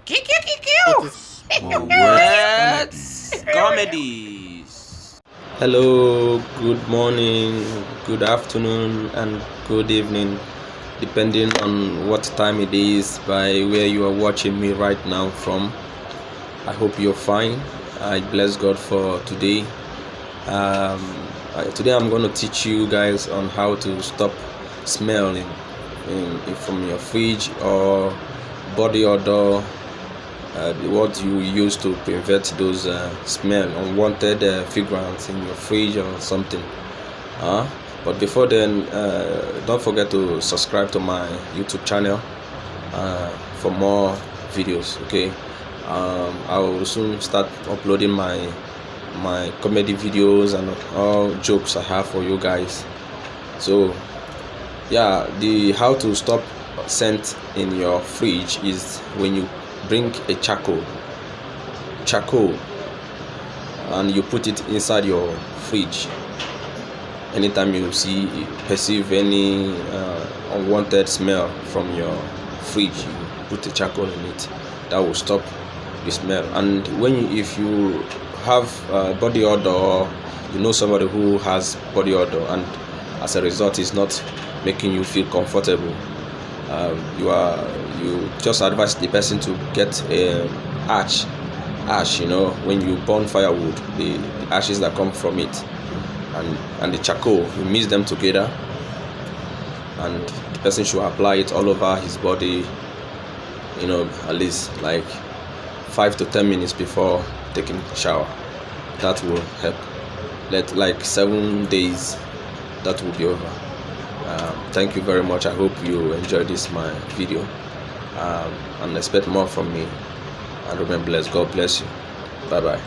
It is Let's comedies. Hello, good morning, good afternoon, and good evening, depending on what time it is by where you are watching me right now from. I hope you're fine. I bless God for today. Today I'm going to teach you guys on how to stop smelling from your fridge or body odor. What you use to prevent those smell, unwanted fragrance in your fridge or something. But before then, don't forget to subscribe to my YouTube channel for more videos. Okay, I will soon start uploading my comedy videos and all jokes I have for you guys. So yeah, the how to stop scent in your fridge is when you bring a charcoal and you put it inside your fridge. Anytime you perceive any unwanted smell from your fridge, you put a charcoal in it. That will stop the smell. And if you have body odor, or you know somebody who has body odor, and as a result is not making you feel comfortable, you just advise the person to get ash. When you burn firewood, the ashes that come from it and the charcoal, you mix them together, and the person should apply it all over his body, at least like 5 to 10 minutes before taking a shower. That will help. Like 7 days, that will be over. Thank you very much. I hope you enjoyed my video, and expect more from me. And remain blessed. God bless you. Bye bye.